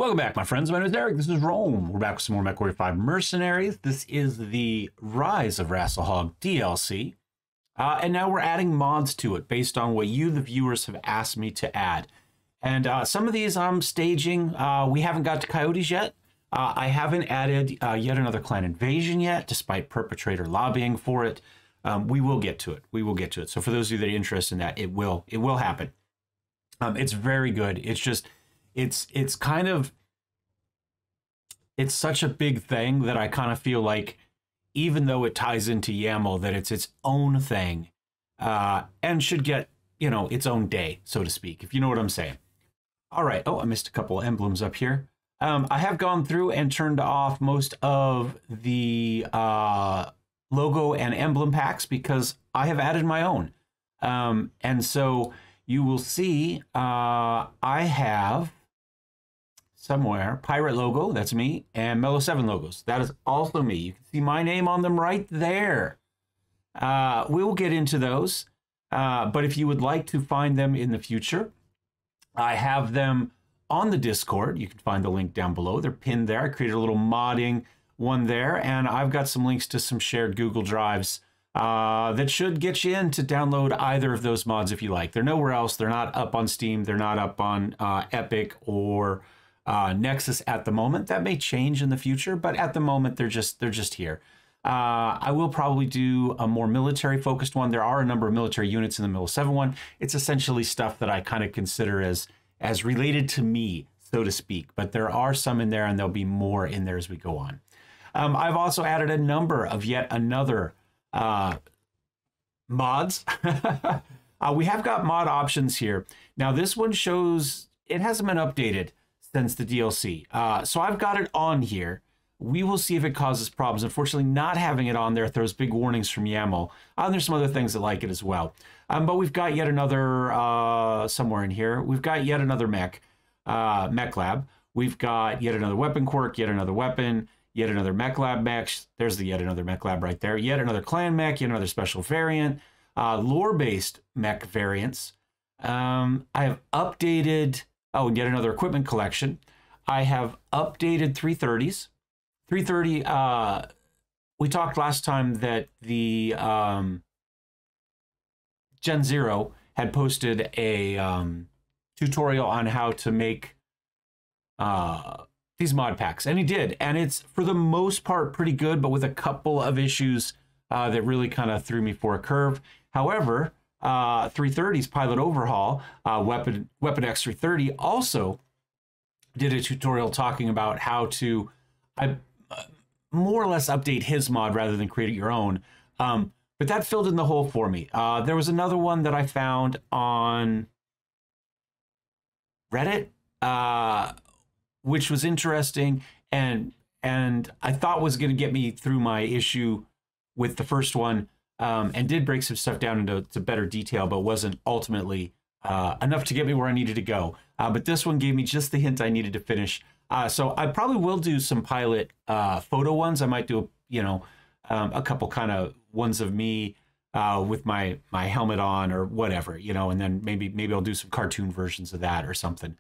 Welcome back, my friends. My name is Eric. This is Rome. We're back with some more MW5 Mercenaries. This is the Rise of RASALHAGUE DLC. And now we're adding mods to it based on what you, the viewers, have asked me to add. And some of these I'm staging. We haven't got to Coyotes yet. I haven't added yet another clan invasion yet, despite perpetrator lobbying for it. We will get to it. We will get to it. So for those of you that are interested in that, it will happen. It's very good. It's just... It's such a big thing that I kind of feel like, even though it ties into YAML, that it's its own thing and should get, you know, its own day, so to speak, if you know what I'm saying. All right. Oh, I missed a couple emblems up here. I have gone through and turned off most of the logo and emblem packs because I have added my own. And so you will see I have... somewhere, Pirate logo, that's me, and MellowSeven logos. That is also me. You can see my name on them right there. We will get into those, but if you would like to find them in the future, I have them on the Discord. You can find the link down below. They're pinned there. I created a little modding one there, and I've got some links to some shared Google Drives that should get you in to download either of those mods if you like. They're nowhere else. They're not up on Steam. They're not up on Epic or Nexus at the moment. That may change in the future, but at the moment they're just here. I will probably do a more military focused one. There are a number of military units in the MellowSeven one. It's essentially stuff that I kind of consider as related to me, so to speak, but there are some in there and there'll be more in there as we go on. I've also added a number of yet another mods. We have got mod options here. Now this one shows it hasn't been updated since the DLC. So I've got it on here. We will see if it causes problems. Unfortunately, not having it on there throws big warnings from YAML. There's some other things that like it as well. But we've got yet another, somewhere in here, we've got yet another mech lab. We've got yet another weapon quirk, yet another weapon, yet another mech lab mech. There's the yet another mech lab right there. Yet another clan mech, yet another special variant, lore-based mech variants. I have updated... Oh, and yet another equipment collection. I have updated 330s. 330, we talked last time that the Gen 0 had posted a tutorial on how to make these mod packs. And he did. And it's, for the most part, pretty good, but with a couple of issues that really kind of threw me for a curve. However... 330's Pilot Overhaul, Weapon X330 also did a tutorial talking about how to more or less update his mod rather than create your own. But that filled in the hole for me. There was another one that I found on Reddit, which was interesting and I thought was going to get me through my issue with the first one. And did break some stuff down into better detail, but wasn't ultimately enough to get me where I needed to go. But this one gave me just the hint I needed to finish. So I probably will do some pilot photo ones. I might do, you know, a couple kind of ones of me with my helmet on or whatever, you know, and then maybe I'll do some cartoon versions of that or something.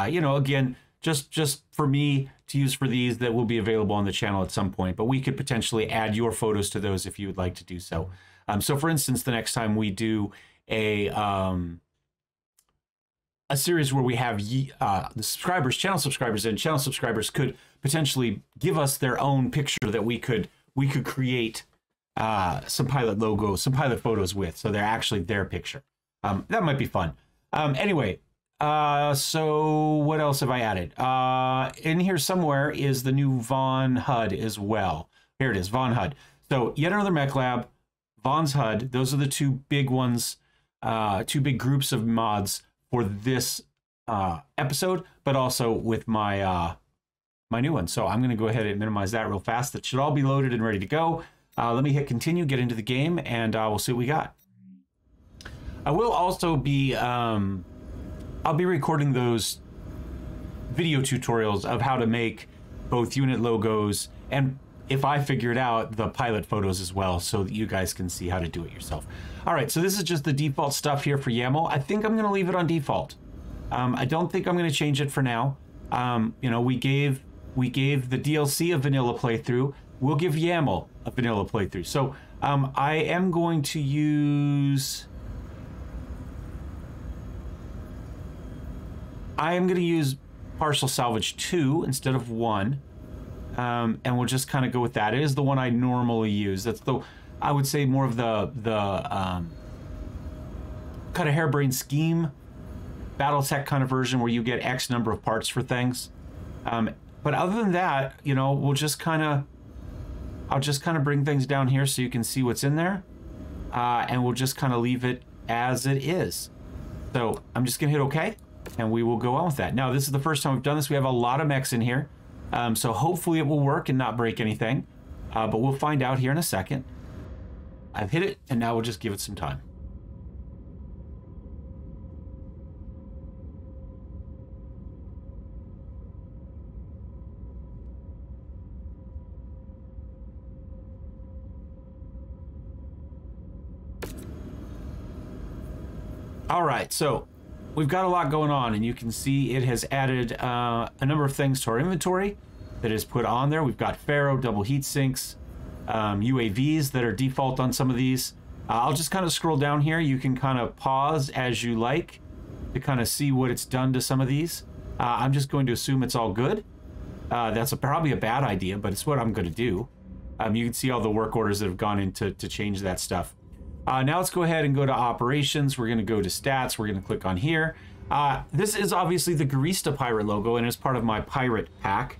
You know, again, just for me to use for these that will be available on the channel at some point, but we could potentially add your photos to those if you would like to do so. So for instance, the next time we do a series where we have the subscribers, channel subscribers could potentially give us their own picture that we could create some pilot logos, some pilot photos with, so they're actually their picture. That might be fun. Anyway, so what else have I added? In here somewhere is the new vonHud as well. Here it is, vonHud. So yet another mech lab, vonHud. Those are the two big ones, two big groups of mods for this episode, but also with my my new one. So I'm going to go ahead and minimize that real fast. That should all be loaded and ready to go. Let me hit continue, get into the game, and we'll see what we got. I will also be I'll be recording those video tutorials of how to make both unit logos and, if I figure it out, the pilot photos as well, so that you guys can see how to do it yourself. All right, so this is just the default stuff here for YAML. I think I'm going to leave it on default. I don't think I'm going to change it for now. You know, we gave the DLC a vanilla playthrough. We'll give YAML a vanilla playthrough. So I am going to use... Partial Salvage 2 instead of 1. And we'll just kind of go with that. It is the one I normally use. That's the, I would say, more of the kind of harebrained scheme BattleTech kind of version where you get X number of parts for things. But other than that, you know, we'll just kind of, I'll just kind of bring things down here so you can see what's in there. And we'll just kind of leave it as it is. So I'm just going to hit OK, and we will go on with that. Now, this is the first time we've done this. We have a lot of mechs in here. So hopefully it will work and not break anything. But we'll find out here in a second. I've hit it, and now we'll just give it some time. All right, so we've got a lot going on, and you can see it has added a number of things to our inventory that is put on there. We've got Pharaoh, double heat sinks, UAVs that are default on some of these. I'll just kind of scroll down here. You can kind of pause as you like to kind of see what it's done to some of these. I'm just going to assume it's all good. That's probably a bad idea, but it's what I'm going to do. You can see all the work orders that have gone in to change that stuff. Now let's go ahead and go to operations. We're going to go to stats. We're going to click on here. This is obviously the Garista Pirate logo, and it's part of my Pirate pack.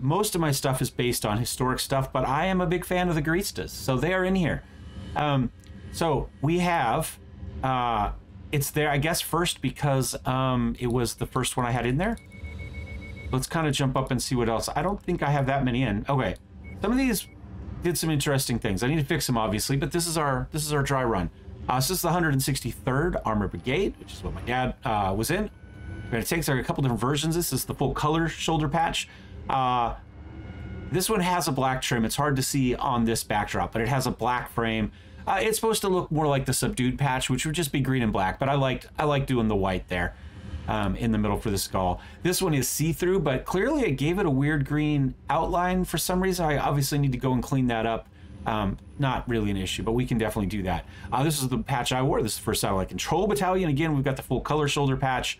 Most of my stuff is based on historic stuff, but I am a big fan of the Garistas, so they are in here. So we have, it's there, I guess, first because it was the first one I had in there. Let's kind of jump up and see what else. I don't think I have that many in. Okay, some of these did some interesting things. I need to fix them, obviously, but this is our dry run. So this is the 163rd Armored Brigade, which is what my dad was in. And it takes like a couple different versions. This is the full color shoulder patch. This one has a black trim. It's hard to see on this backdrop, but it has a black frame. It's supposed to look more like the subdued patch, which would just be green and black, but I like doing the white there in the middle for the skull. This one is see-through, but clearly it gave it a weird green outline for some reason. I obviously need to go and clean that up. Not really an issue, but we can definitely do that. This is the patch I wore. This is for Satellite Control Battalion. Again, we've got the full color shoulder patch.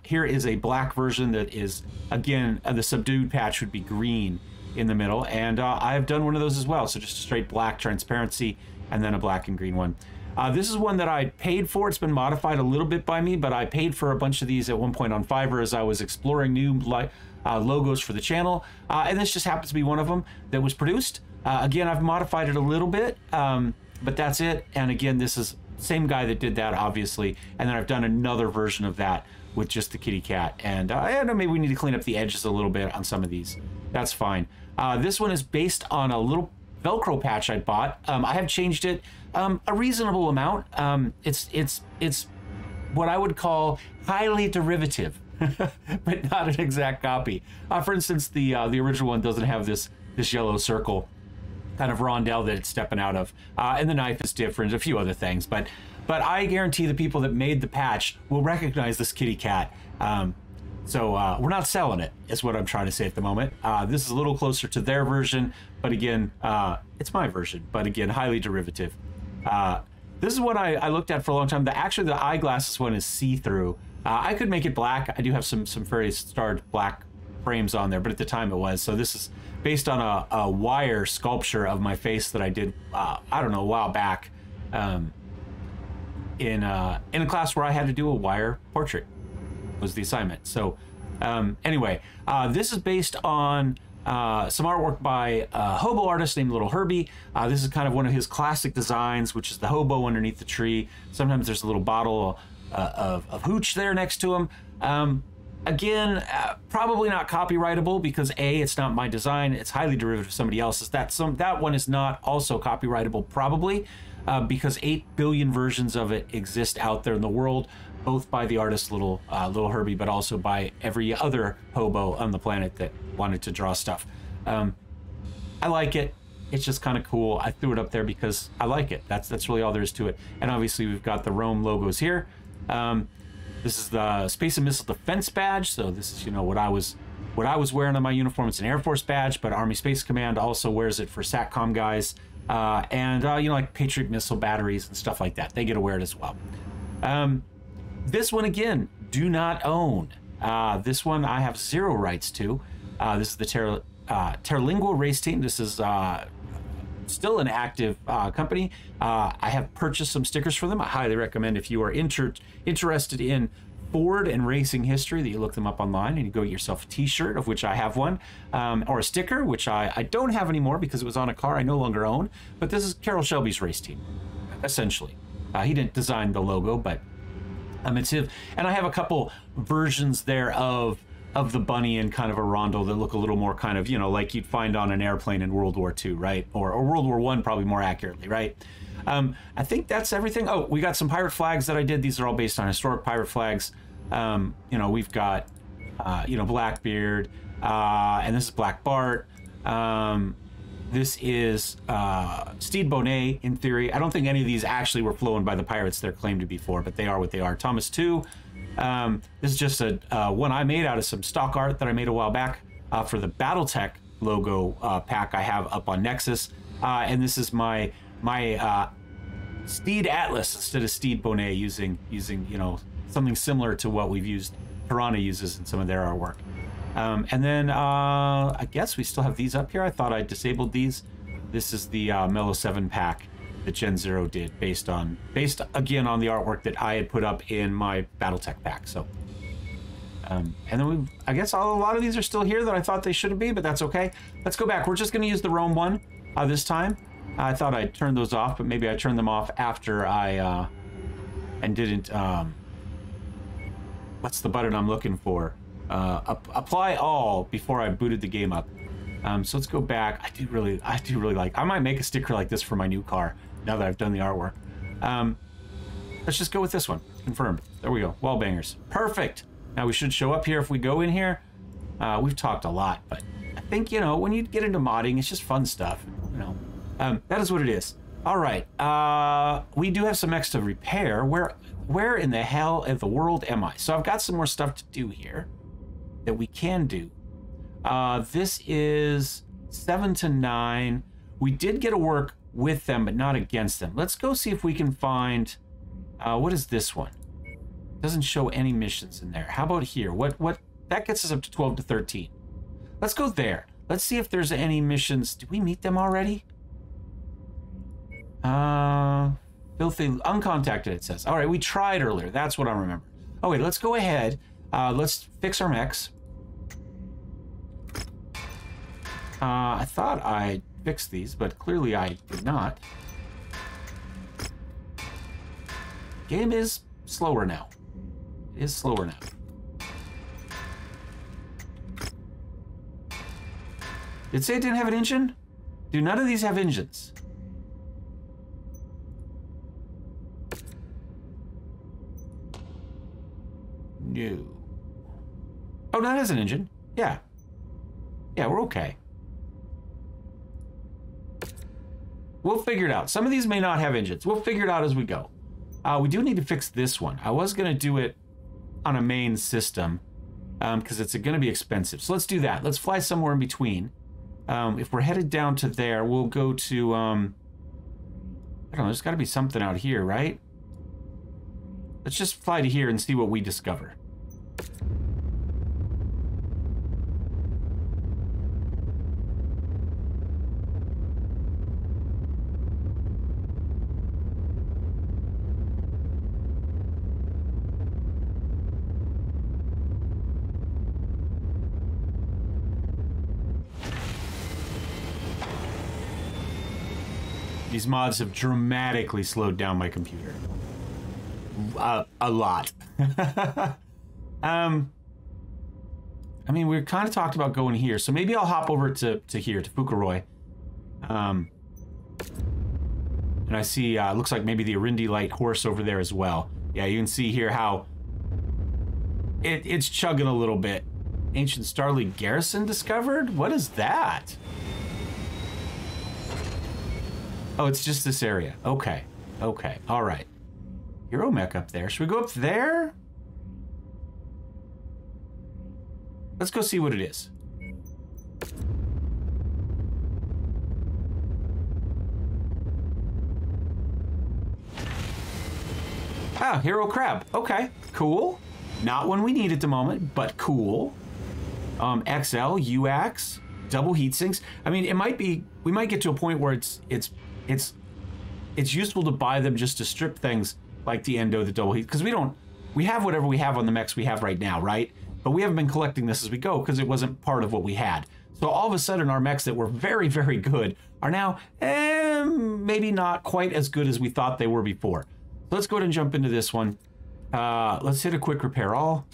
Here is a black version that is, again, the subdued patch would be green in the middle, and I've done one of those as well. So just a straight black transparency and then a black and green one. This is one that I paid for. It's been modified a little bit by me, but I paid for a bunch of these at one point on Fiverr as I was exploring new logos for the channel, and this just happens to be one of them that was produced. Again, I've modified it a little bit, but that's it. And again, this is the same guy that did that, obviously, and then I've done another version of that with just the kitty cat. And I know maybe we need to clean up the edges a little bit on some of these. That's fine. This one is based on a little Velcro patch I bought. I have changed it a reasonable amount. It's what I would call highly derivative, but not an exact copy. For instance, the original one doesn't have this yellow circle kind of rondelle that it's stepping out of, and the knife is different, a few other things, but I guarantee the people that made the patch will recognize this kitty cat. So we're not selling it, is what I'm trying to say at the moment. This is a little closer to their version, but again, it's my version, but again, highly derivative. This is what I looked at for a long time. Actually, the eyeglasses one is see-through. I could make it black. I do have some very starred black frames on there, but at the time it was. So this is based on a wire sculpture of my face that I did, I don't know, a while back, in a class where I had to do a wire portrait. Was the assignment. So anyway, this is based on some artwork by a hobo artist named Little Herbie. This is kind of one of his classic designs, which is the hobo underneath the tree. Sometimes there's a little bottle of hooch there next to him. Again, probably not copyrightable because A, it's not my design. It's highly derivative of somebody else's. That one is not also copyrightable, probably because 8 billion versions of it exist out there in the world, both by the artist Little Herbie, but also by every other hobo on the planet that wanted to draw stuff. I like it. It's just kind of cool. I threw it up there because I like it. That's really all there is to it. And obviously we've got the Rome logos here. This is the Space and Missile Defense badge. So this is, you know, what I was wearing on my uniform. It's an Air Force badge, but Army Space Command also wears it for SATCOM guys. And you know, like Patriot missile batteries and stuff like that. They get to wear it as well. This one, again, do not own. This one I have 0 rights to. This is the Slingoh race team. This is still an active company. I have purchased some stickers for them. I highly recommend, if you are interested in Ford and racing history, that you look them up online and you go get yourself a t-shirt, of which I have one, or a sticker, which I don't have anymore because it was on a car I no longer own. But this is Carroll Shelby's race team, essentially. He didn't design the logo, but it's his. And I have a couple versions there of the bunny and kind of a rondo that look a little more kind of, you know, like you'd find on an airplane in World War II, right? Or World War I, probably more accurately, right? I think that's everything. Oh, we got some pirate flags that I did. These are all based on historic pirate flags. You know, we've got, you know, Blackbeard, and this is Black Bart. This is Steed Bonnet, in theory. I don't think any of these actually were flown by the pirates they're claimed to be for, but they are what they are. Thomas 2. This is just a one I made out of some stock art that I made a while back for the BattleTech logo pack I have up on Nexus. And this is my Steed Atlas instead of Steed Bonnet, using you know, something similar to what we've used, Piranha uses in some of their artwork. And then I guess we still have these up here. I thought I disabled these. This is the MellowSeven pack that Gen Zero did, based again on the artwork that I had put up in my BattleTech pack. So, and then I guess a lot of these are still here that I thought they shouldn't be, but that's okay. Let's go back. We're just going to use the Rome one this time. I thought I'd turn those off, but maybe I turned them off after I and didn't. What's the button I'm looking for? Apply all before I booted the game up. So let's go back. I do really like. I might make a sticker like this for my new car now that I've done the artwork. Let's just go with this one. Confirmed. There we go. Wall bangers. Perfect. Now we should show up here if we go in here. We've talked a lot, but I think, you know, when you get into modding, it's just fun stuff. You know, that is what it is. All right. We do have some mechs to repair. Where in the hell of the world am I? So I've got some more stuff to do here that we can do. This is 7 to 9. We did get to work with them, but not against them. Let's go see if we can find, what is this one? Doesn't show any missions in there. How about here? What that gets us up to 12 to 13. Let's go there. Let's see if there's any missions. Did we meet them already? Filthy uncontacted, it says. All right, we tried earlier. That's what I remember. Oh wait, let's go ahead. Let's fix our mechs. I thought I fixed these, but clearly I did not. Game is slower now. It is slower now. Did it say it didn't have an engine? Do none of these have engines? No. Oh, that has an engine. Yeah. Yeah, we're okay. We'll figure it out. Some of these may not have engines. We'll figure it out as we go. We do need to fix this one. I was going to do it on a main system because it's going to be expensive. So let's do that. Let's fly somewhere in between. If we're headed down to there, we'll go to... I don't know, there's got to be something out here, right? Let's just fly to here and see what we discover. These mods have dramatically slowed down my computer. A lot. I mean, we kind of talked about going here, so maybe I'll hop over to here, to Fukuroy. And I see, looks like maybe the Arindi Light Horse over there as well. Yeah, you can see here how it's chugging a little bit. Ancient Starleague Garrison discovered? What is that? Oh, it's just this area. Okay. Okay. All right. Hero mech up there. Should we go up there? Let's go see what it is. Ah, Hero Crab. Okay, cool. Not one we need at the moment, but cool. XL, UX, double heat sinks. I mean, it might be, we might get to a point where it's useful to buy them just to strip things like the Endo, the double heat, because we have whatever we have on the mechs we have right now, right? But we haven't been collecting this as we go because it wasn't part of what we had. So all of a sudden our mechs that were very, very good are now maybe not quite as good as we thought they were before. So let's go ahead and jump into this one. Let's hit a quick repair all.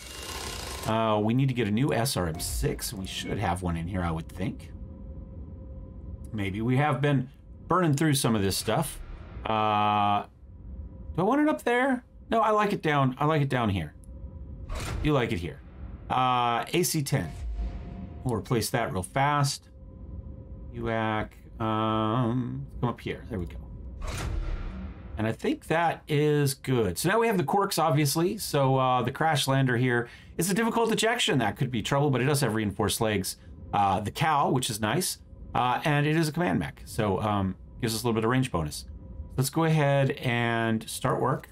We need to get a new SRM6. We should have one in here, I would think. Maybe we have been burning through some of this stuff. Do I want it up there? No, I like it down. I like it down here. You like it here. AC10. We'll replace that real fast. UAC. Come up here. There we go. And I think that is good. So now we have the quirks, obviously. So the Crash Lander here is a difficult ejection. That could be trouble, but it does have reinforced legs. The cow, which is nice. And it is a command mech. So gives us a little bit of range bonus. Let's go ahead and start work.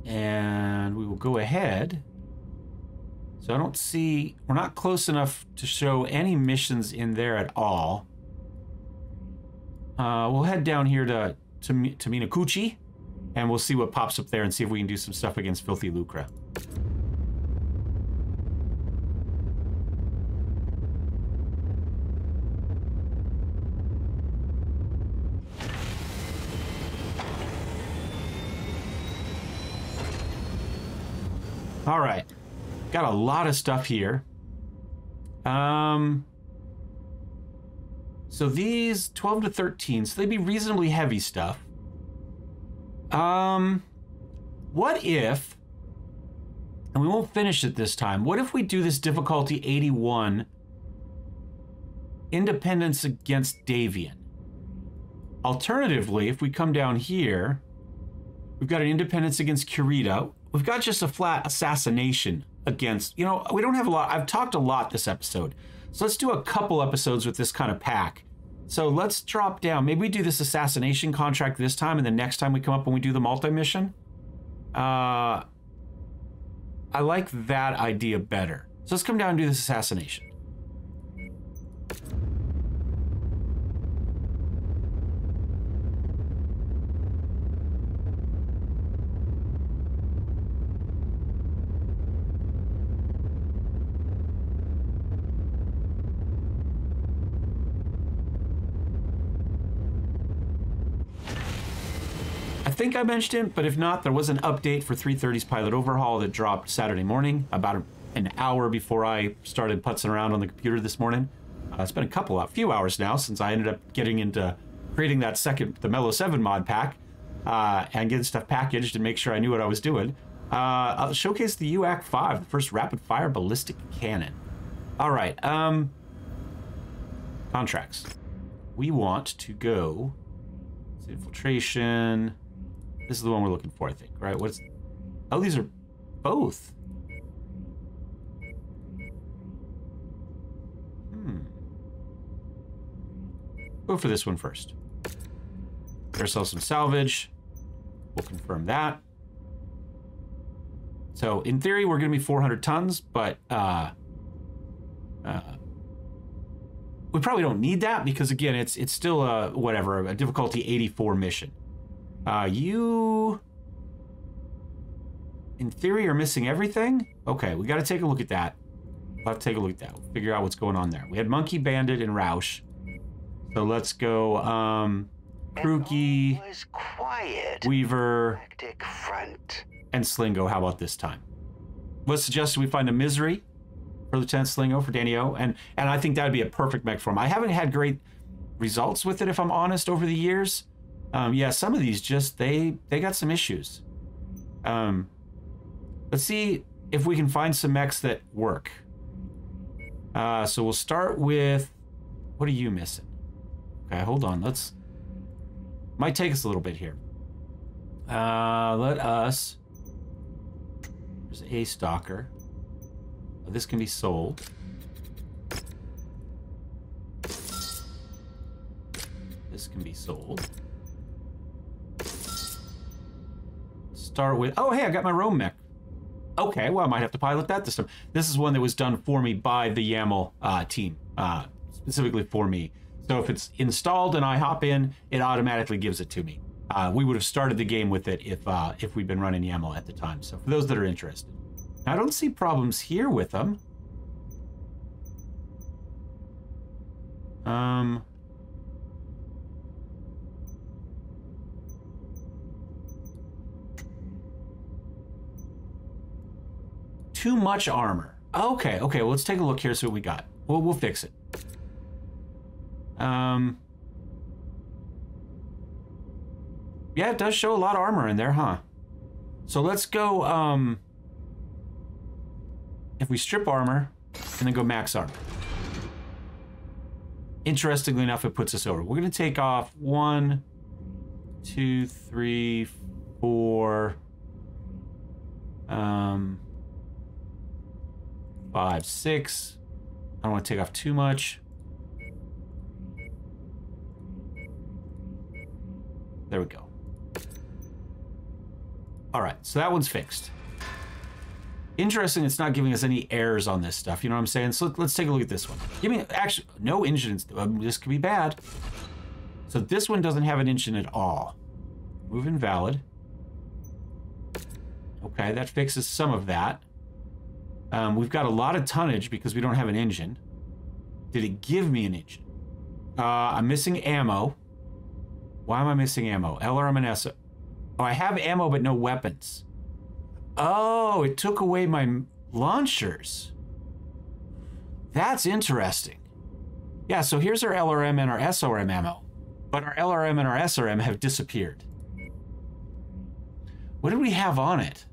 And we will go ahead. So I don't see, we're not close enough to show any missions in there at all. We'll head down here to Kruchy, and we'll see what pops up there and see if we can do some stuff against Filthy Lucre. All right, got a lot of stuff here. So these 12 to 13, so they'd be reasonably heavy stuff. What if, and we won't finish it this time, what if we do this difficulty 81, Independence against Davian? Alternatively, if we come down here, we've got an Independence against Kurita. We've got just a flat assassination against, you know, we don't have a lot. I've talked a lot this episode. So let's do a couple episodes with this kind of pack. So let's drop down. Maybe we do this assassination contract this time, and the next time we come up and we do the multi-mission. I like that idea better. So let's come down and do this assassination. I think I mentioned it, but if not, there was an update for 330's Pilot Overhaul that dropped Saturday morning, about an hour before I started putzing around on the computer this morning. It's been a few hours now since I ended up getting into creating that the MellowSeven mod pack and getting stuff packaged and make sure I knew what I was doing. I'll showcase the UAC-5, the first rapid-fire ballistic cannon. All right, contracts. We want to go infiltration. This is the one we're looking for, I think, right? Oh, these are both. Go for this one first. Get ourselves some salvage. We'll confirm that. So in theory, we're going to be 400 tons, but we probably don't need that because, again, it's still a difficulty 84 mission. You, in theory, are missing everything. Okay, we got to take a look at that. We'll have to take a look at that. We'll figure out what's going on there. We had Monkey, Bandit, and Roush. So let's go, Kruchy, Weaver, and Slingoh. How about this time? Let's suggest we find a Misery for Lieutenant Slingoh for Danieoo, and I think that would be a perfect mech for him. I haven't had great results with it, if I'm honest, over the years. Yeah, some of these just, they got some issues. Let's see if we can find some mechs that work. So we'll start with, what are you missing? Okay, hold on, might take us a little bit here. Let us There's a stalker. Oh, this can be sold. This can be sold. Start with... Oh, hey, I got my roam mech. Okay, well, I might have to pilot that this time. This is one that was done for me by the YAML team, specifically for me. So if it's installed and I hop in, it automatically gives it to me. We would have started the game with it if we'd been running YAML at the time. So for those that are interested. Now, I don't see problems here with them. Too much armor. Okay, okay, well, let's take a look here, see what we got. We'll fix it. Yeah, it does show a lot of armor in there, huh? So let's go, if we strip armor, and then go max armor. Interestingly enough, it puts us over. We're gonna take off 1, 2, 3, 4, 5, 6. I don't want to take off too much. There we go. All right, so that one's fixed. Interesting, it's not giving us any errors on this stuff. You know what I'm saying? So let's take a look at this one. Give me, actually, no engines. This could be bad. So this one doesn't have an engine at all. Move invalid. Okay, that fixes some of that. We've got a lot of tonnage because we don't have an engine. Did it give me an engine? I'm missing ammo. Why am I missing ammo? LRM and S. Oh, I have ammo but no weapons. Oh, it took away my launchers. That's interesting. Yeah, so here's our LRM and our SRM ammo. But our LRM and our SRM have disappeared. What did we have on it?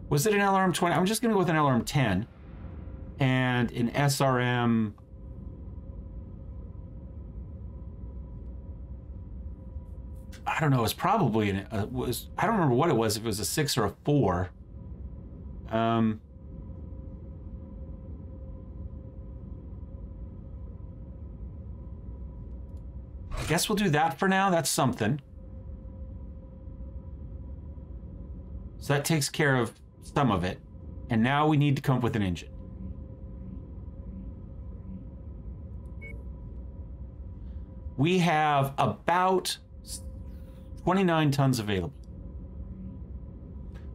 Was it an LRM 20? I'm just going to go with an LRM 10 and an SRM. I don't know. It was probably an. I don't remember what it was. If it was a 6 or a 4. I guess we'll do that for now. That's something. So that takes care of some of it. And now we need to come up with an engine. We have about 29 tons available.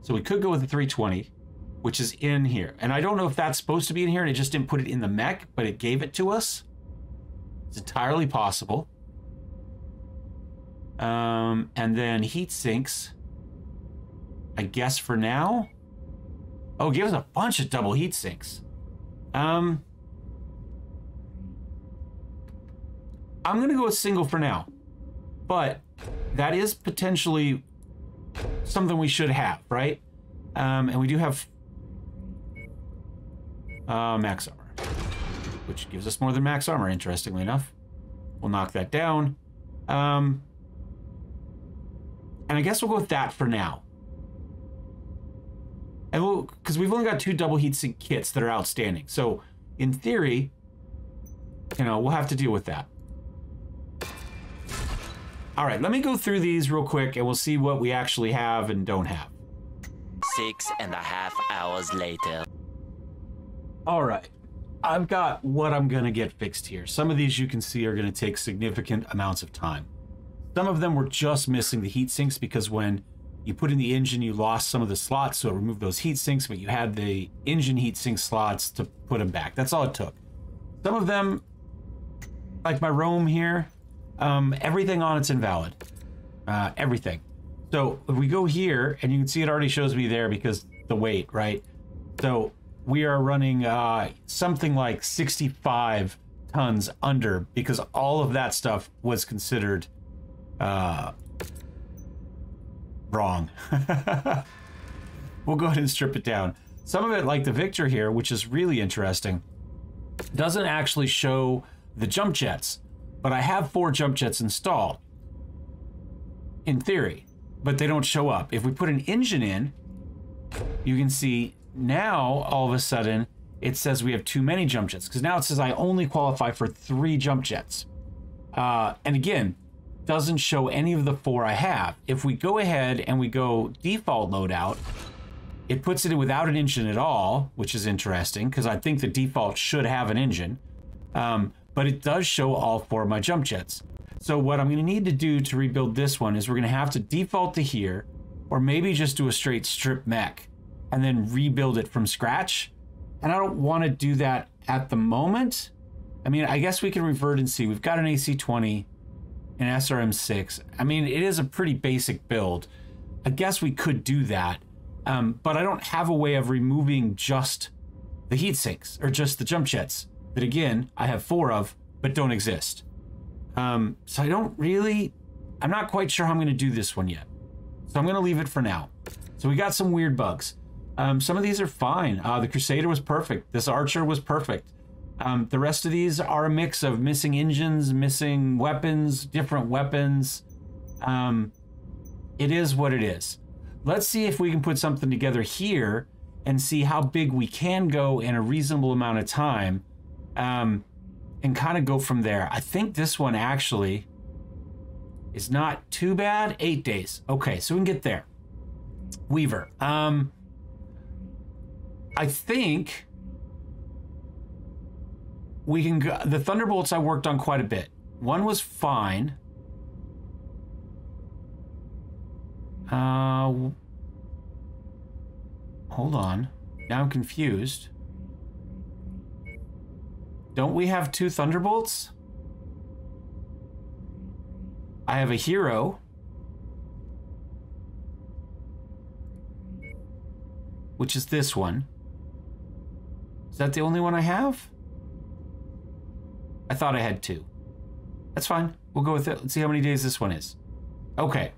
So we could go with the 320, which is in here. And I don't know if that's supposed to be in here and it just didn't put it in the mech, but it gave it to us. It's entirely possible. And then heat sinks, I guess for now. Oh, give us a bunch of double heat sinks. I'm gonna go with single for now, but that is potentially something we should have, right? And we do have max armor, which gives us more than max armor, interestingly enough. We'll knock that down. And I guess we'll go with that for now. And we'll, because we've only got 2 double heatsink kits that are outstanding. So in theory, you know, we'll have to deal with that. All right, let me go through these real quick and we'll see what we actually have and don't have. 6.5 hours later. All right, I've got what I'm gonna get fixed here. Some of these you can see are gonna take significant amounts of time. Some of them were just missing the heat sinks because when you put in the engine, you lost some of the slots, so it removed those heat sinks, but you had the engine heat sink slots to put them back. That's all it took. Some of them, like my Roam here, everything on it's invalid. Everything. So if we go here, and you can see it already shows me there because the weight, right? So we are running something like 65 tons under because all of that stuff was considered wrong. We'll go ahead and strip it down. Some of it, like the Victor here, which is really interesting, doesn't actually show the jump jets, but I have 4 jump jets installed in theory. but they don't show up. If we put an engine in, you can see now all of a sudden it says we have too many jump jets, because now it says I only qualify for 3 jump jets. And again, doesn't show any of the 4 I have. If we go ahead and we go default loadout, it puts it in without an engine at all, which is interesting because I think the default should have an engine. But it does show all 4 of my jump jets. So what I'm going to need to do to rebuild this one is we're going to have to default to here, or maybe just do a straight strip mech and then rebuild it from scratch. And I don't want to do that at the moment. I mean, I guess we can revert and see. We've got an AC-20, an SRM-6. I mean, it is a pretty basic build. I guess we could do that. But I don't have a way of removing just the heat sinks or just the jump jets that, again, I have 4 of, but don't exist. So I don't really, I'm not quite sure how I'm going to do this one yet. So I'm going to leave it for now. So we got some weird bugs. Some of these are fine. The Crusader was perfect. This Archer was perfect. The rest of these are a mix of missing engines, missing weapons, different weapons. It is what it is. Let's see if we can put something together here and see how big we can go in a reasonable amount of time, and kind of go from there. I think this one actually is not too bad. 8 days. Okay, so we can get there. Weaver. I think we can go. The Thunderbolts I worked on quite a bit. One was fine. Hold on. Now I'm confused. Don't we have 2 Thunderbolts? I have a hero, which is this one. Is that the only one I have? I thought I had 2. That's fine. We'll go with it. Let's see how many days this one is. Okay.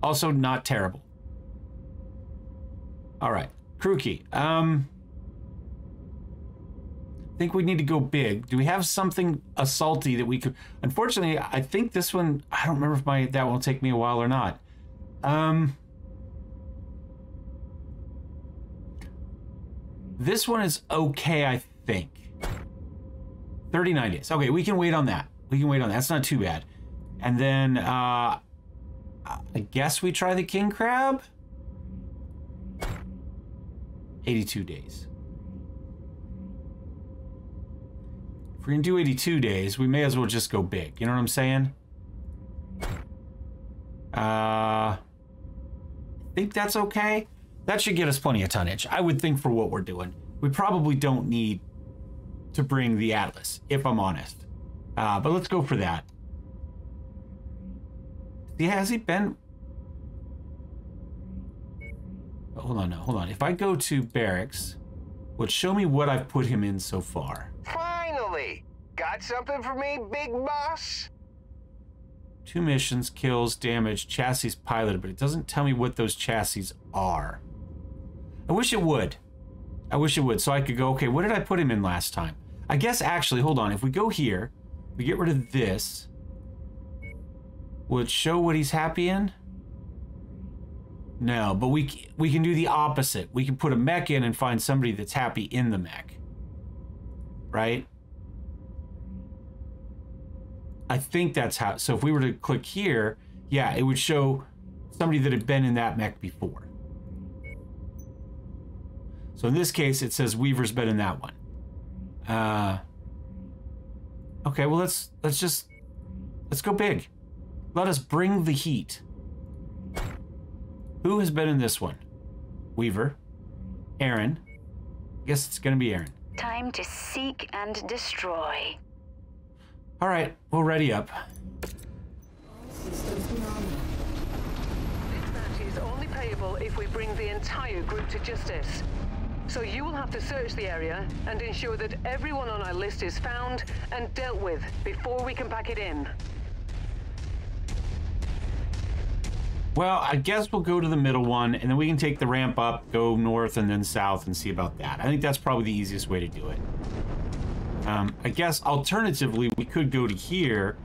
Also not terrible. All right. Kruchy. I think we need to go big. Do we have something assaulty that we could... Unfortunately, I think this one... I don't remember if that will take me a while or not. This one is okay, I think. 39 days. Okay, we can wait on that. We can wait on that. That's not too bad. And then, I guess we try the King Crab? 82 days. If we're gonna do 82 days, we may as well just go big. You know what I'm saying? I think that's okay. That should get us plenty of tonnage, I would think, for what we're doing. We probably don't need to bring the Atlas, if I'm honest. But let's go for that. Yeah, has he been... Hold on now, hold on. If I go to barracks, would show me what I've put him in so far. Finally! Got something for me, big boss? 2 missions, kills, damage, chassis piloted, but it doesn't tell me what those chassis are. I wish it would. I wish it would, so I could go, okay, what did I put him in last time? I guess, actually, hold on. If we go here, we get rid of this. Will it show what he's happy in? No, but we can do the opposite. We can put a mech in and find somebody that's happy in the mech. Right? I think that's how... So if we were to click here, yeah, it would show somebody that had been in that mech before. So in this case, it says Weaver's been in that one. Okay, well, let's go big. Let us bring the heat. Who has been in this one? Weaver. Erin. I guess it's gonna be Erin. Time to seek and destroy. All right, we'll ready up. That is only payable if we bring the entire group to justice. So you will have to search the area and ensure that everyone on our list is found and dealt with before we can pack it in. Well, I guess we'll go to the middle one, and then we can take the ramp up, go north and then south, and see about that. I think that's probably the easiest way to do it. I guess, alternatively, we could go to here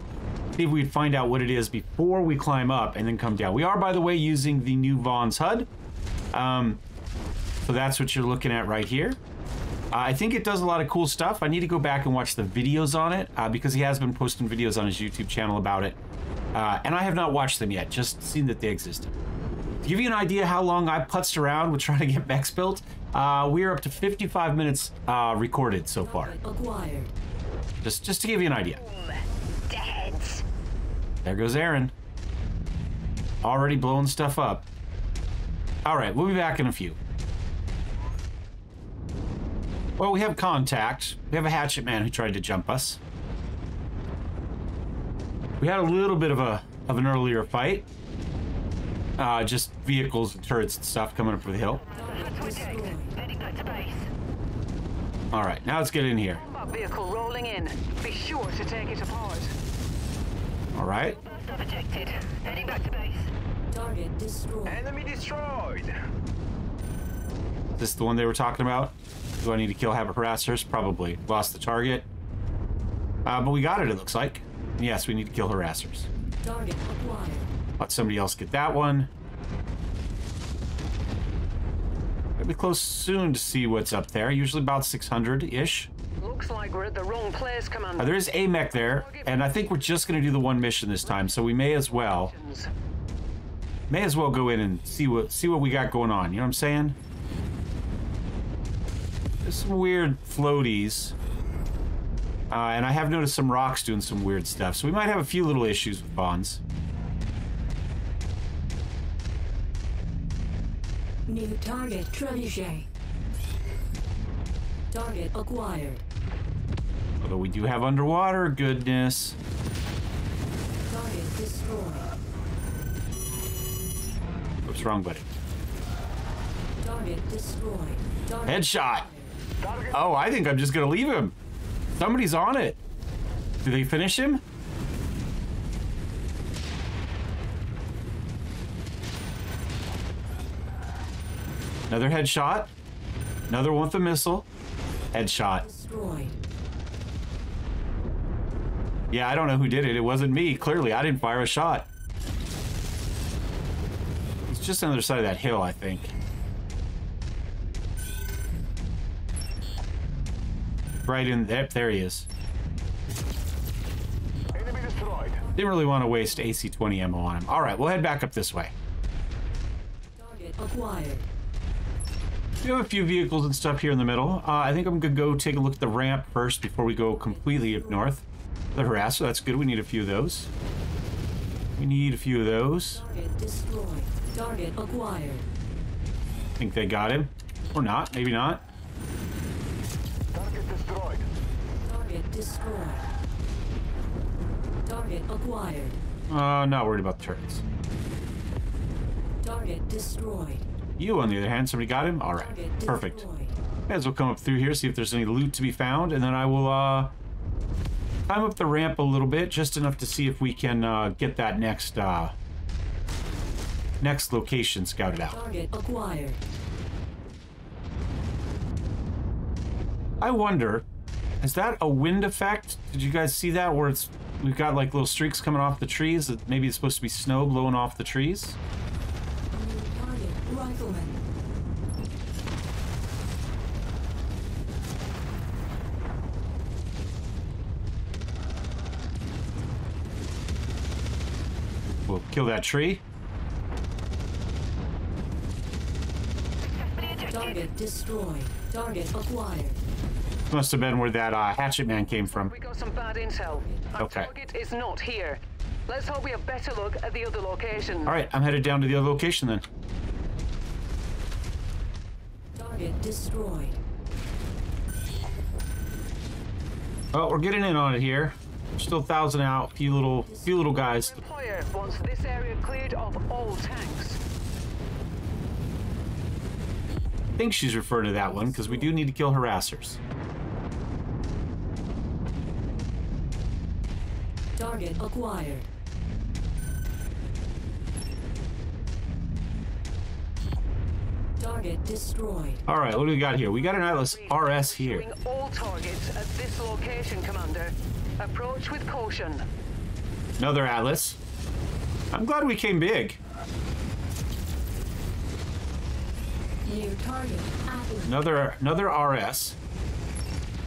See if we'd find out what it is before we climb up and then come down. We are, by the way, using the new vonHud. So that's what you're looking at right here. I think it does a lot of cool stuff. I need to go back and watch the videos on it because he has been posting videos on his YouTube channel about it. And I have not watched them yet, just seen that they existed. To give you an idea how long I putzed around with trying to get mechs built, we're up to 55 minutes recorded so far. Just to give you an idea. Deads. There goes Erin. Already blowing stuff up. All right, we'll be back in a few. Well, we have contact. We have a hatchet man who tried to jump us. We had a little bit of an earlier fight. Just vehicles and turrets and stuff coming up for the hill. All right, now let's get in here. Vehicle rolling in. Be sure to take it apart. All right. Protected. Heading back to base. Target destroyed. Enemy destroyed. Is this the one they were talking about? Do I need to kill harassers? Probably. Lost the target. But we got it, it looks like. Yes, we need to kill harassers. Target acquired. Let somebody else get that one. We'll be close soon to see what's up there. Usually about 600-ish. Looks like we're at the wrong place, Commander. There is a mech there, and I think we're just going to do the one mission this time, so we may as well go in and see what we got going on. You know what I'm saying? There's some weird floaties. And I have noticed some rocks doing some weird stuff, so we might have a few little issues with bonds. New target trebuchet. Target acquired. Although we do have underwater goodness. Target destroyed. What's wrong, buddy? Target destroyed. Target Headshot. Oh, I think I'm just gonna leave him. Somebody's on it. Do they finish him? Another headshot. Another one with a missile. Headshot. destroyed. Yeah, I don't know who did it. It wasn't me. Clearly, I didn't fire a shot. It's just on the other side of that hill, I think. Right in there. There he is. Enemy destroyed. Didn't really want to waste AC-20 ammo on him. All right, we'll head back up this way. Target acquired. We have a few vehicles and stuff here in the middle. I think I'm gonna go take a look at the ramp first before we go completely up north. The harasser, that's good. We need a few of those. We need a few of those. Target destroyed. Target acquired. I think they got him. Or not. Maybe not. Target destroyed. Target destroyed. Target acquired. Not worried about the turrets. Target destroyed. You, on the other hand, somebody got him? All right. Target Perfect. destroyed. May as well come up through here, see if there's any loot to be found, and then I will climb up the ramp a little bit, just enough to see if we can get that next location scouted out. Target acquired. I wonder, is that a wind effect? Did you guys see that, where we've got like little streaks coming off the trees? That maybe it's supposed to be snow blowing off the trees? New target rifleman. We'll kill that tree. Target destroyed. Target acquired. Must have been where that hatchet man came from. We got some bad intel. Our Okay. target is not here. Let's hope we have better look at the other location. All right, I'm headed down to the other location then. Target destroyed. Oh, we're getting in on it here. We're still 1,000 out. Few little guys. Employer wants this area cleared of all tanks. I think she's referring to that one because we do need to kill harassers. Target acquired. Target destroyed. All right, what do we got here? We got an Atlas RS here. Pursuing all targets at this location, Commander. Approach with caution. Another Atlas. I'm glad we came big. New target. Atlas. Another RS.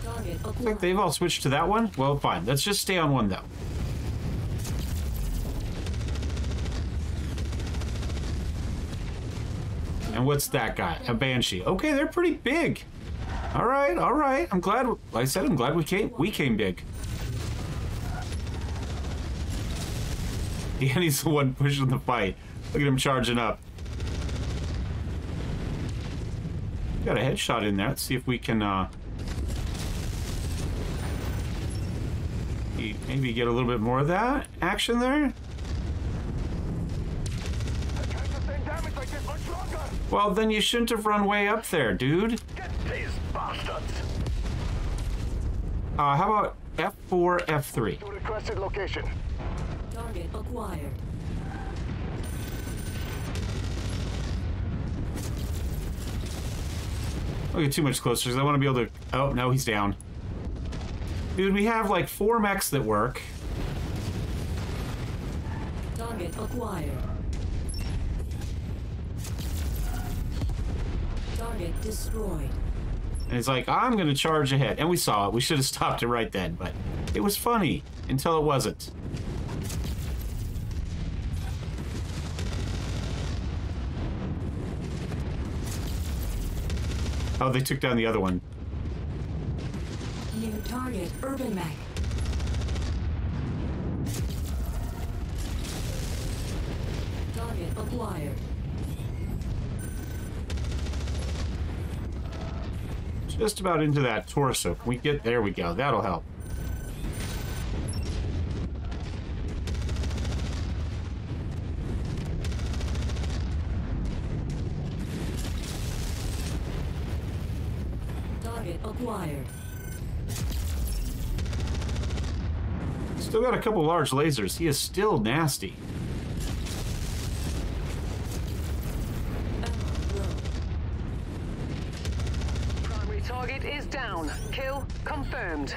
Target I think acquired. they've all switched to that one. Well, fine. Let's just stay on one, though. And what's that guy? A Banshee. Okay, they're pretty big. All right, all right. I'm glad. Like I said, I'm glad we came big. Danny's the one pushing the fight. Look at him charging up. Got a headshot in there. Let's see if we can maybe get a little bit more of that action there. Well, then you shouldn't have run way up there, dude. Get these bastards. How about F4, F3? To requested location. Target acquired. Don't get too much closer because I want to be able to... Oh, no, he's down. Dude, we have like 4 mechs that work. Target acquired. Target destroyed. And it's like, I'm going to charge ahead. And we saw it. We should have stopped it right then, but it was funny until it wasn't. Oh, they took down the other one. New target, Urban Mech. Target acquired. Just about into that torso. Can we get... There we go. That'll help. Target acquired. Still got a couple large lasers. He is still nasty. Primary target is down. Kill confirmed.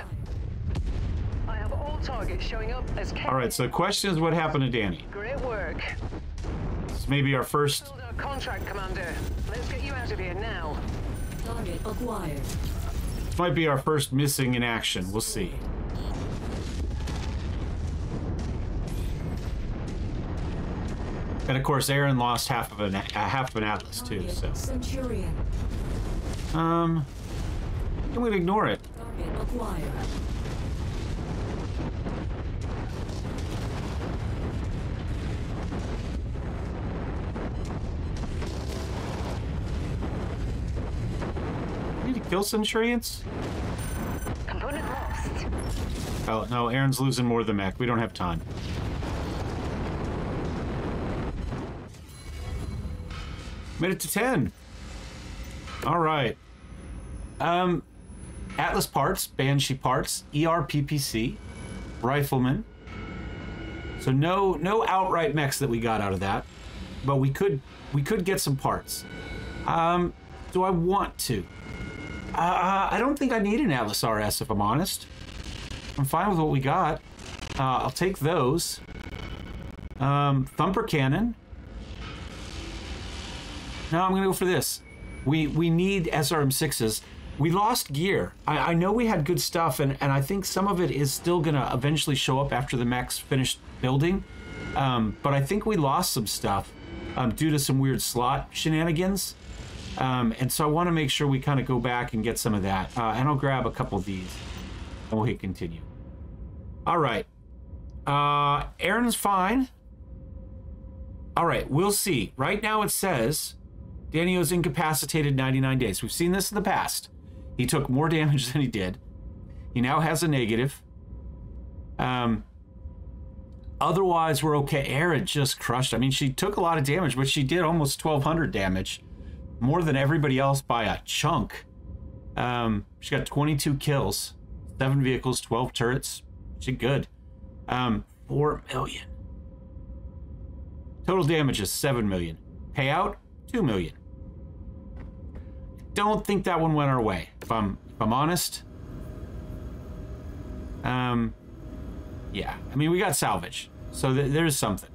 I have all targets showing up as... All right, so the question is what happened to Danny? Great work. This may be our first... Build our contract, Commander. Let's get you out of here now. Target acquired. This might be our first missing in action. We'll see. And of course, Erin lost half of an Atlas too. Target So, Centurion. I'm gonna ignore it. Target acquired. Need to kill Centurions? Component lost. Oh no, Erin's losing more than Mech. We don't have time. Made it to 10. All right. Atlas parts, Banshee parts, ERPPC, Rifleman. So no outright mechs that we got out of that, but we could get some parts. Do I want to? I don't think I need an Atlas RS if I'm honest. I'm fine with what we got. I'll take those. Thumper Cannon. No, I'm gonna go for this. We need SRM6s. We lost gear. I know we had good stuff, and I think some of it is still gonna eventually show up after the mech's finished building. But I think we lost some stuff due to some weird slot shenanigans. And so I want to make sure we kind of go back and get some of that. And I'll grab a couple of these, and we'll hit continue. All right. Erin's fine. All right, we'll see. Right now it says Danieoo's incapacitated 99 days. We've seen this in the past. He took more damage than he did. He now has a negative. Otherwise, we're okay. Erin just crushed. I mean, she took a lot of damage, but she did almost 1,200 damage. More than everybody else by a chunk. She got 22 kills. 7 vehicles, 12 turrets. She good. 4 million. Total damage is 7 million. Payout, 2 million. Don't think that one went our way, if I'm honest. Yeah, I mean, we got salvage. So there's something.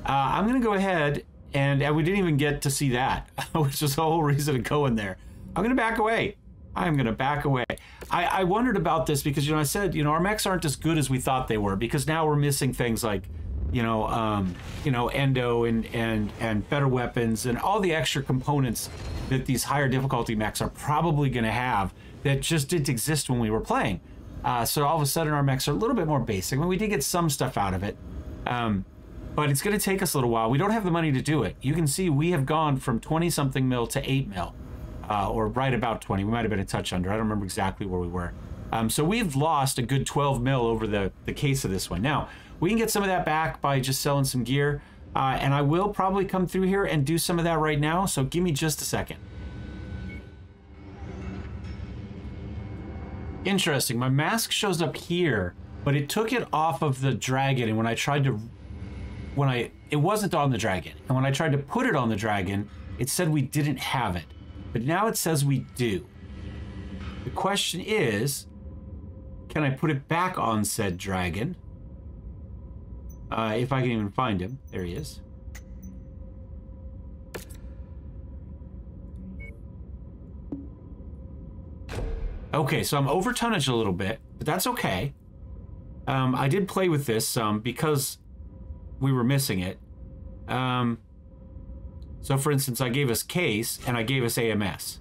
I'm going to go ahead, and we didn't even get to see that, which is the whole reason to go in there. I'm going to back away. I'm going to back away. I wondered about this because, you know, I said, you know, our mechs aren't as good as we thought they were because now we're missing things like, you know, endo and better weapons and all the extra components that these higher difficulty mechs are probably going to have that just didn't exist when we were playing. So all of a sudden our mechs are a little bit more basic. I mean, we did get some stuff out of it, but it's going to take us a little while. We don't have the money to do it. You can see we have gone from 20-something mil to 8 mil, or right about 20. We might have been a touch under. I don't remember exactly where we were. So we've lost a good 12 mil over the case of this one. Now, we can get some of that back by just selling some gear, and I will probably come through here and do some of that right now, so give me just a second. Interesting, my mask shows up here, but it took it off of the dragon, and when I tried to, it wasn't on the dragon, and when I tried to put it on the dragon, it said we didn't have it, but now it says we do. The question is, can I put it back on said dragon? If I can even find him. There he is. Okay, so I'm over tonnage a little bit, but that's okay. I did play with this some because we were missing it. So for instance, I gave us case and I gave us AMS.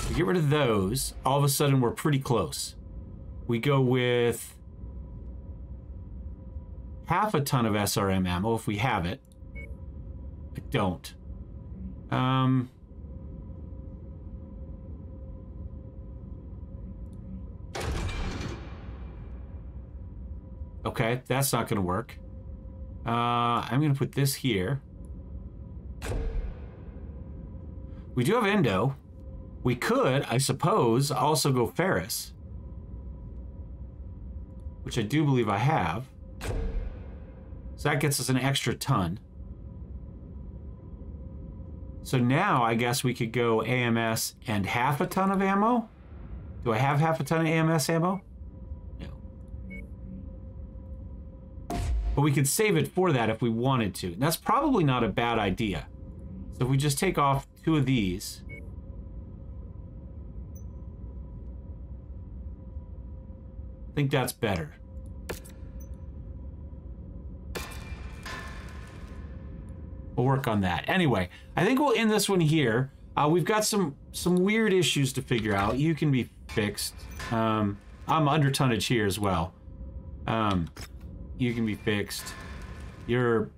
We get rid of those, all of a sudden we're pretty close. We go with half a ton of SRM ammo if we have it. I don't. Okay, that's not going to work. I'm going to put this here. We do have endo. We could, I suppose, also go ferrous, which I do believe I have. So that gets us an extra ton. So now I guess we could go AMS and half a ton of ammo. Do I have half a ton of AMS ammo? No. But we could save it for that if we wanted to. And that's probably not a bad idea. So if we just take off 2 of these. I think that's better. We'll work on that. Anyway, I think we'll end this one here. We've got some weird issues to figure out. You can be fixed. I'm under tonnage here as well. You can be fixed. You're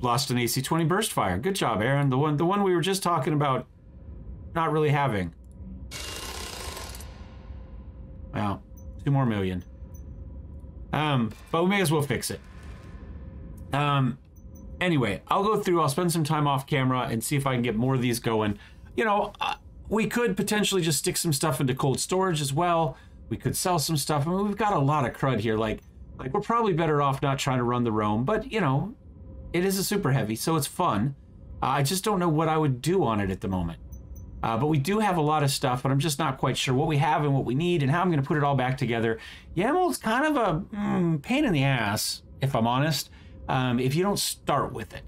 lost an AC-20 burst fire. Good job, Erin. The one we were just talking about not really having. Well, 2 more million. But we may as well fix it. Anyway, I'll go through, I'll spend some time off camera and see if I can get more of these going. You know, we could potentially just stick some stuff into cold storage as well. We could sell some stuff. I mean, we've got a lot of crud here. Like we're probably better off not trying to run the roam, but you know, it is a super heavy, so it's fun. I just don't know what I would do on it at the moment. But we do have a lot of stuff, but I'm just not quite sure what we have and what we need and how I'm going to put it all back together. YAML's kind of a pain in the ass, if I'm honest, if you don't start with it.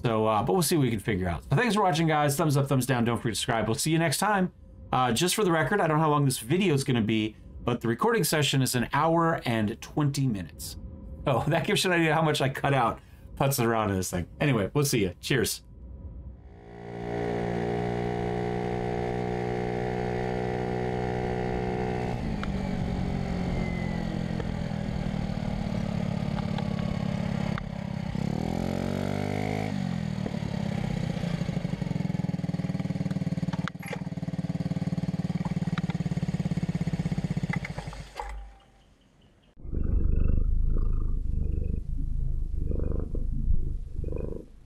So, but we'll see what we can figure out. So thanks for watching, guys. Thumbs up, thumbs down. Don't forget to subscribe. We'll see you next time. Just for the record, I don't know how long this video is going to be, but the recording session is 1 hour and 20 minutes. Oh, that gives you an idea how much I cut out putzing around in this thing. Anyway, we'll see you. Cheers.